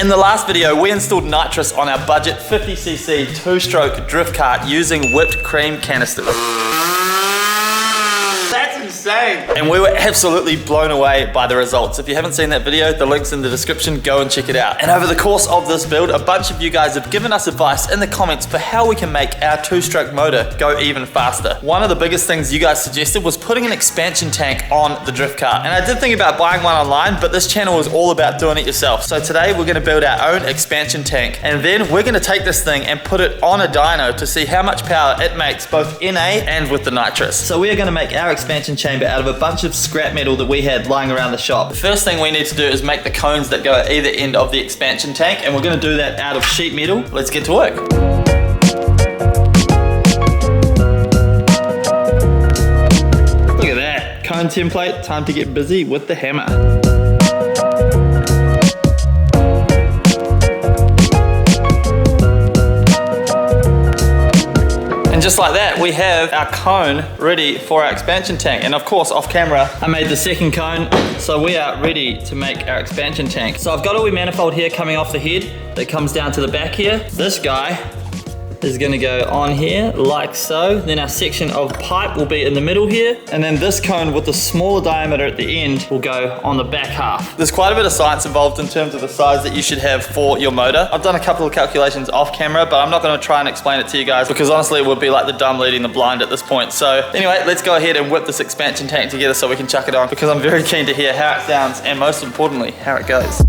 In the last video, we installed nitrous on our budget 50cc 2-stroke drift kart using whipped cream canisters. That's insane. And we were absolutely blown away by the results. If you haven't seen that video, the link's in the description, go and check it out. And over the course of this build, a bunch of you guys have given us advice in the comments for how we can make our 2-stroke motor go even faster. One of the biggest things you guys suggested was putting an expansion tank on the drift kart. And I did think about buying one online, but this channel is all about doing it yourself. So today we're gonna build our own expansion tank, and then we're gonna take this thing and put it on a dyno to see how much power it makes both NA and with the nitrous. So we are gonna make our expansion chamber out of a bunch of scrap metal that we had lying around the shop. The first thing we need to do is make the cones that go at either end of the expansion tank, and we're gonna do that out of sheet metal. Let's get to work. Look at that, cone template, time to get busy with the hammer. And just like that, we have our cone ready for our expansion tank. And of course, off camera, I made the second cone, so we are ready to make our expansion tank. So I've got a wee manifold here coming off the head that comes down to the back here. This guy is gonna go on here like so. Then our section of pipe will be in the middle here. And then this cone with the smaller diameter at the end will go on the back half. There's quite a bit of science involved in terms of the size that you should have for your motor. I've done a couple of calculations off camera, but I'm not gonna try and explain it to you guys because honestly it would be like the dumb leading the blind at this point. So anyway, let's go ahead and whip this expansion tank together so we can chuck it on, because I'm very keen to hear how it sounds and most importantly, how it goes.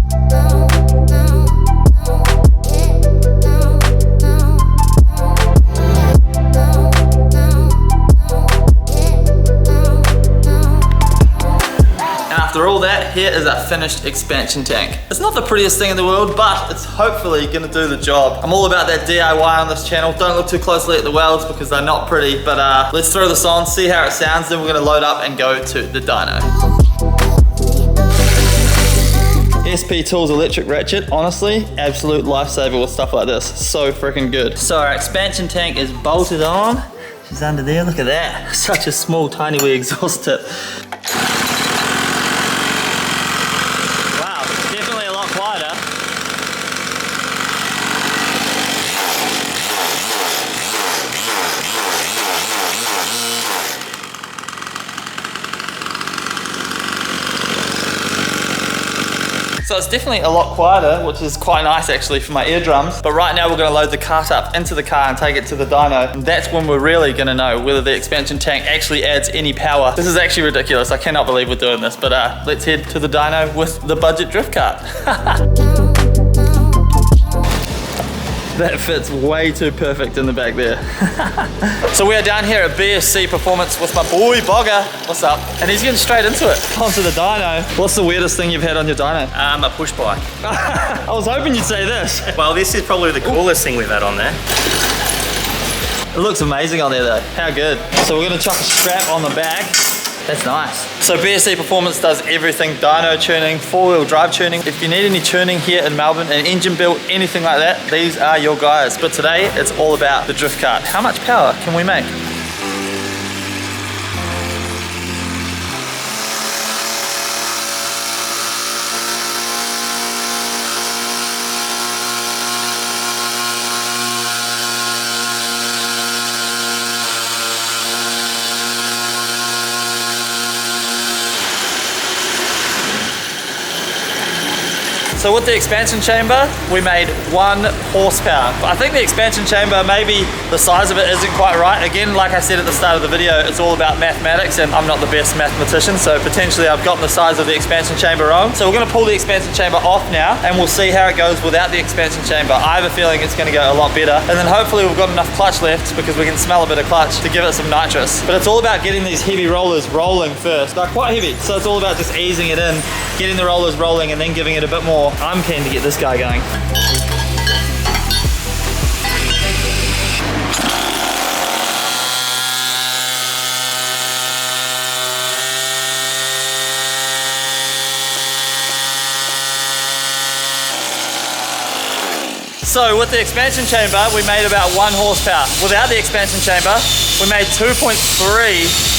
After all that, here is our finished expansion tank. It's not the prettiest thing in the world, but it's hopefully gonna do the job. I'm all about that DIY on this channel. Don't look too closely at the welds because they're not pretty, but let's throw this on, see how it sounds, then we're gonna load up and go to the dyno. SP Tools electric ratchet, honestly, absolute lifesaver with stuff like this. So freaking good. So our expansion tank is bolted on. She's under there, look at that. Such a small, tiny wee exhaust tip. So it's definitely a lot quieter, which is quite nice actually for my eardrums. But right now we're gonna load the cart up into the car and take it to the dyno. And that's when we're really gonna know whether the expansion tank actually adds any power. This is actually ridiculous. I cannot believe we're doing this, but let's head to the dyno with the budget drift kart. That fits way too perfect in the back there. So we are down here at BSC Performance with my boy Bogger. What's up? And he's getting straight into it. Onto the dyno. What's the weirdest thing you've had on your dyno? A push bike. I was hoping you'd say this. Well, this is probably the coolest thing we've had on there. It looks amazing on there though. How good. So we're gonna chuck a strap on the back. That's nice. So BSC Performance does everything, dyno tuning, 4-wheel drive tuning. If you need any tuning here in Melbourne, an engine built, anything like that, these are your guys. But today, it's all about the drift kart. How much power can we make? So with the expansion chamber, we made 1 horsepower. I think the expansion chamber, maybe the size of it isn't quite right. Again, like I said at the start of the video, it's all about mathematics and I'm not the best mathematician, so potentially I've gotten the size of the expansion chamber wrong. So we're gonna pull the expansion chamber off now and we'll see how it goes without the expansion chamber. I have a feeling it's gonna go a lot better. And then hopefully we've got enough clutch left because we can smell a bit of clutch to give it some nitrous. But it's all about getting these heavy rollers rolling first. They're quite heavy, so it's all about just easing it in, getting the rollers rolling and then giving it a bit more. I'm keen to get this guy going. So with the expansion chamber, we made about 1 horsepower. Without the expansion chamber, we made 2.3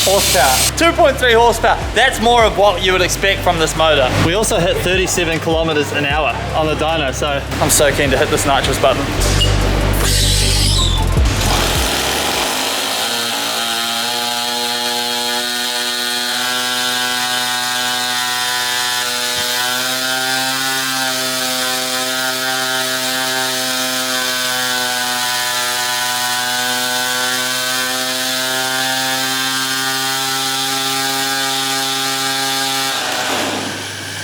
horsepower. 2.3 horsepower. That's more of what you would expect from this motor. We also hit 37 kilometers an hour on the dyno, so I'm so keen to hit this nitrous button.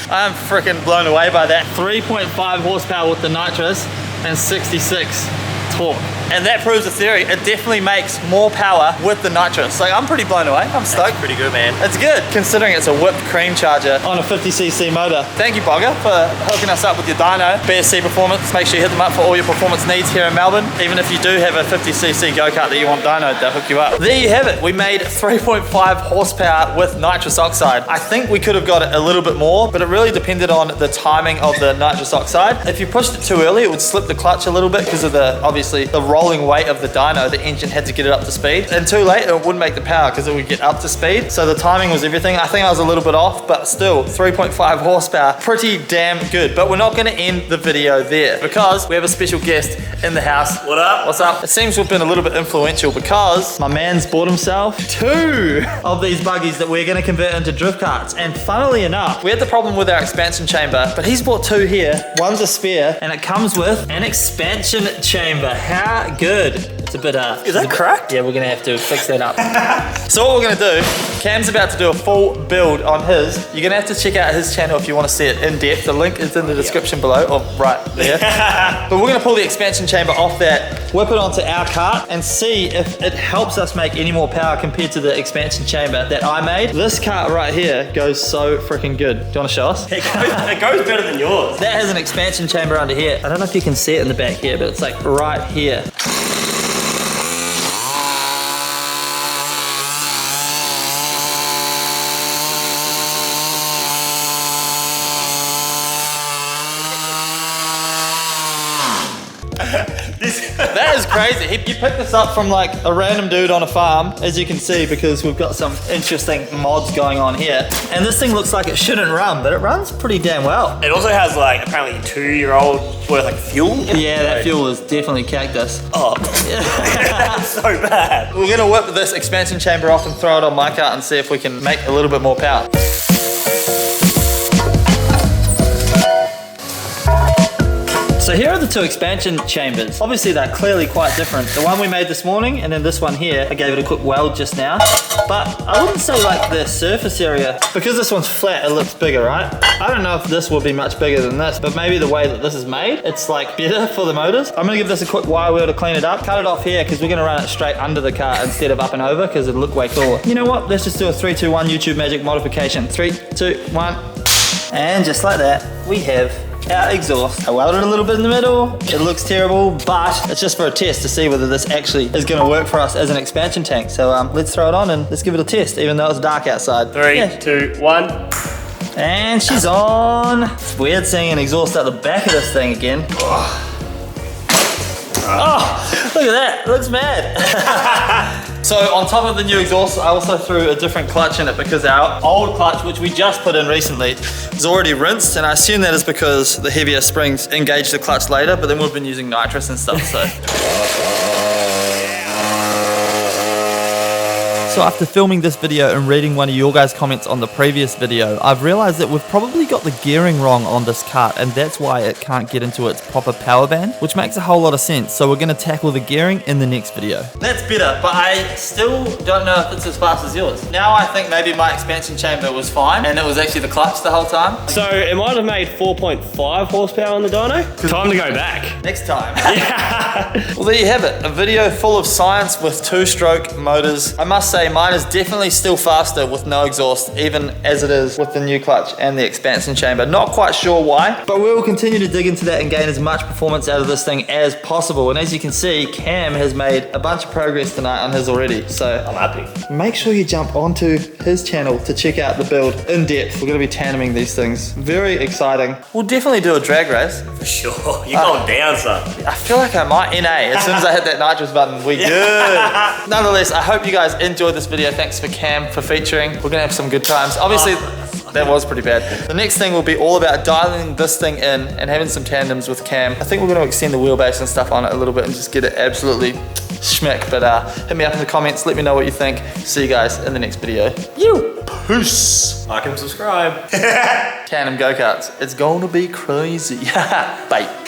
I'm freaking blown away by that. 3.5 horsepower with the nitrous and 66 torque. And that proves the theory. It definitely makes more power with the nitrous. Like, I'm pretty blown away. I'm stoked. That's pretty good, man. It's good, considering it's a whipped cream charger on a 50cc motor. Thank you, Bogger, for hooking us up with your dyno. BSC Performance, make sure you hit them up for all your performance needs here in Melbourne. Even if you do have a 50cc go-kart that you want dyno, they'll hook you up. There you have it. We made 3.5 horsepower with nitrous oxide. I think we could have got it a little bit more, but it really depended on the timing of the nitrous oxide. If you pushed it too early, it would slip the clutch a little bit because of obviously the rolling weight of the dyno. The engine had to get it up to speed, and too late it wouldn't make the power because it would get up to speed. So the timing was everything. I think I was a little bit off, but still 3.5 horsepower, pretty damn good. But we're not going to end the video there because we have a special guest in the house. What up? What's up? It seems we've been a little bit influential because my man's bought himself 2 of these buggies that we're going to convert into drift karts. And funnily enough, we had the problem with our expansion chamber, but he's bought 2 here. One's a spare, and it comes with an expansion chamber. How good? It's a bit Is that cracked? Yeah, we're gonna have to fix that up. So what we're gonna do, Cam's about to do a full build on his. You're gonna have to check out his channel if you want to see it in depth. The link is in the description below, or right there. But we're gonna pull the expansion chamber off that, whip it onto our kart, and see if it helps us make any more power compared to the expansion chamber that I made. This kart right here goes so freaking good. Do you wanna show us? It goes better than yours. That has an expansion chamber under here. I don't know if you can see it in the back here, but it's like right here. That is crazy. You picked this up from like a random dude on a farm, as you can see, because we've got some interesting mods going on here. And this thing looks like it shouldn't run, but it runs pretty damn well. It also has like apparently 2-year-old worth like fuel. Yeah, that fuel is definitely cactus. Oh, that's so bad. We're gonna whip this expansion chamber off and throw it on my kart and see if we can make a little bit more power. So here are the 2 expansion chambers. Obviously they're clearly quite different. The one we made this morning and then this one here, I gave it a quick weld just now. But I wouldn't say like the surface area, because this one's flat, it looks bigger, right? I don't know if this will be much bigger than this, but maybe the way that this is made, it's like better for the motors. I'm gonna give this a quick wire wheel to clean it up. Cut it off here because we're gonna run it straight under the car instead of up and over because it'll look way cooler. You know what? Let's just do a 3, 2, 1 YouTube magic modification. 3, 2, 1. And just like that, we have our exhaust. I welded a little bit in the middle. It looks terrible, but it's just for a test to see whether this actually is going to work for us as an expansion tank. So let's throw it on and let's give it a test, even though it's dark outside. 3, 2, 1. And she's on. It's weird seeing an exhaust out the back of this thing again. Oh, look at that. It looks mad. So on top of the new exhaust, I also threw a different clutch in it because our old clutch, which we just put in recently, is already rinsed, and I assume that is because the heavier springs engage the clutch later, but then we've been using nitrous and stuff, so. So after filming this video and reading one of your guys' comments on the previous video, I've realized that we've probably got the gearing wrong on this kart, and that's why it can't get into its proper power band, which makes a whole lot of sense. So we're gonna tackle the gearing in the next video. That's better, but I still don't know if it's as fast as yours. Now I think maybe my expansion chamber was fine, and it was actually the clutch the whole time. So it might have made 4.5 horsepower on the dyno. Time to go back. Next time. Yeah. Well, there you have it. A video full of science with 2-stroke motors. I must say, say mine is definitely still faster with no exhaust, even as it is with the new clutch and the expansion chamber. Not quite sure why, but we will continue to dig into that and gain as much performance out of this thing as possible. And as you can see, Cam has made a bunch of progress tonight on his already. So I'm happy. make sure you jump onto his channel to check out the build in depth. We're gonna be tandeming these things. Very exciting. We'll definitely do a drag race. For sure. You're going down, son. I feel like I might NA as soon as I hit that nitrous button. We good. Nonetheless, I hope you guys enjoyed this video. Thanks for Cam for featuring. We're gonna have some good times. Obviously, that was pretty bad. The next thing will be all about dialing this thing in and having some tandems with Cam. I think we're gonna extend the wheelbase and stuff on it a little bit and just get it absolutely schmick. But hit me up in the comments, let me know what you think. See you guys in the next video. Peace. Like and subscribe. Tandem go-karts. It's gonna be crazy. Bye.